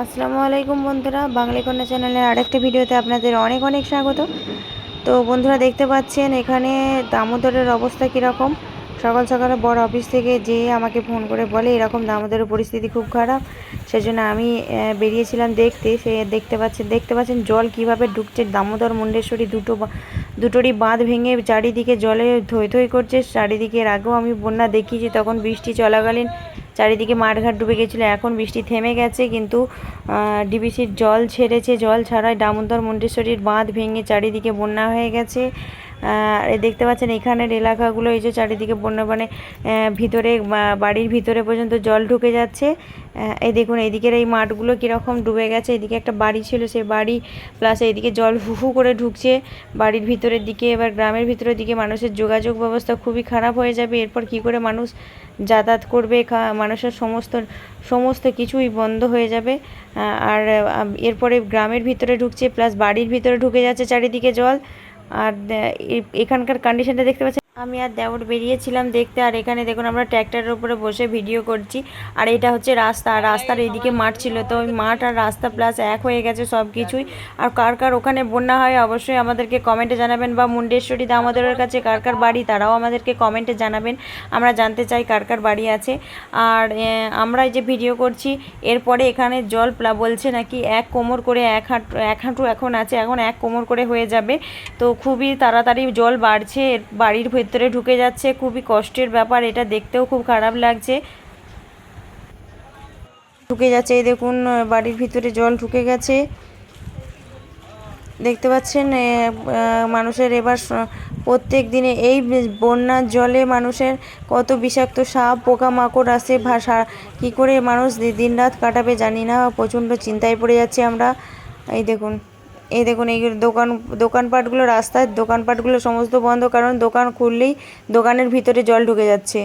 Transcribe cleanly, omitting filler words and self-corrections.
আসসালামু আলাইকুম বন্ধুরা, বাঙালি কন্যা চ্যানেলের আরেকটা ভিডিওতে আপনাদের অনেক অনেক স্বাগত। তো বন্ধুরা দেখতে পাচ্ছেন এখানে দামোদরের অবস্থা কীরকম। সকাল সকালে বড় অফিস থেকে যেয়ে আমাকে ফোন করে বলে এরকম দামোদরের পরিস্থিতি খুব খারাপ। সেজন্য আমি বেরিয়েছিলাম দেখতে। সে দেখতে পাচ্ছেন জল কিভাবে ঢুকছে। দামোদর মুন্ডেশ্বরী দুটোরই বাঁধ ভেঙে চারিদিকে জলে থই থই করছে। চারিদিকে এর আগেও আমি বন্যা দেখিয়েছি, তখন বৃষ্টি চলাকালীন চারিদিকে মাঠঘাট ডুবে গেছিলো। এখন বৃষ্টি থেমে গেছে, কিন্তু ডিবিসির জল ছেড়েছে। জল ছাড়াই দামোদর মুন্ডেশ্বরীর বাঁধ ভেঙে চারিদিকে বন্যা হয়ে গেছে। দেখতে পাচ্ছেন এখানের এলাকাগুলো, এই যে চারিদিকে বন্যা, মানে ভিতরে বাড়ির ভিতরে পর্যন্ত জল ঢুকে যাচ্ছে। এই দেখুন এইদিকের এই মাঠগুলো কীরকম ডুবে গেছে। এদিকে একটা বাড়ি ছিল, সেই বাড়ি প্লাস এইদিকে জল হুহু করে ঢুকছে বাড়ির ভিতরের দিকে। এবার গ্রামের ভিতরের দিকে মানুষের যোগাযোগ ব্যবস্থা খুবই খারাপ হয়ে যাবে। এরপর কি করে মানুষ যাতায়াত করবে, মানুষের সমস্ত কিছুই বন্ধ হয়ে যাবে। আর এরপরে গ্রামের ভিতরে ঢুকছে, প্লাস বাড়ির ভিতরে ঢুকে যাচ্ছে চারিদিকে জল। আর এখানকার কন্ডিশনটা দেখতে পাচ্ছেন। আমি আর দেওর বেরিয়েছিলাম দেখতে, আর এখানে দেখুন আমরা ট্র্যাক্টরের উপরে বসে ভিডিও করছি। আর এটা হচ্ছে রাস্তা, আর রাস্তার এইদিকে মাঠ ছিল, তো ওই মাঠ আর রাস্তা প্লাস এক হয়ে গেছে সব কিছুই। আর কার কার ওখানে বন্যা হয় অবশ্যই আমাদেরকে কমেন্টে জানাবেন, বা মুন্ডেশ্বরী দামোদরের কাছে কার কার বাড়ি তারাও আমাদেরকে কমেন্টে জানাবেন। আমরা জানতে চাই কার কার বাড়ি আছে। আর আমরা এই যে ভিডিও করছি, এরপরে এখানে জল বলছে নাকি এক কোমর করে, এক হাঁটু এখন আছে, এখন এক কোমর করে হয়ে যাবে। তো খুবই তাড়াতাড়ি জল বাড়ছে, বাড়ির ভেতরে ঢুকে যাচ্ছে। খুবই কষ্টের ব্যাপার, এটা দেখতেও খুব খারাপ লাগছে। ঢুকে যাচ্ছে, এই দেখুন বাড়ির ভিতরে জল ঢুকে গেছে। দেখতে পাচ্ছেন মানুষের এবার প্রত্যেক দিনে এই বন্যার জলে মানুষের কত বিষাক্ত সাপ পোকামাকড় আসে। কী করে মানুষ দিন রাত কাটাবে জানি না, প্রচণ্ড চিন্তায় পড়ে যাচ্ছি আমরা। এই দেখুন এই দোকানপাটগুলো, রাস্তায় দোকানপাটগুলো সমস্ত বন্ধ, কারণ দোকান খুললেই দোকানের ভিতরে জল ঢুকে যাচ্ছে।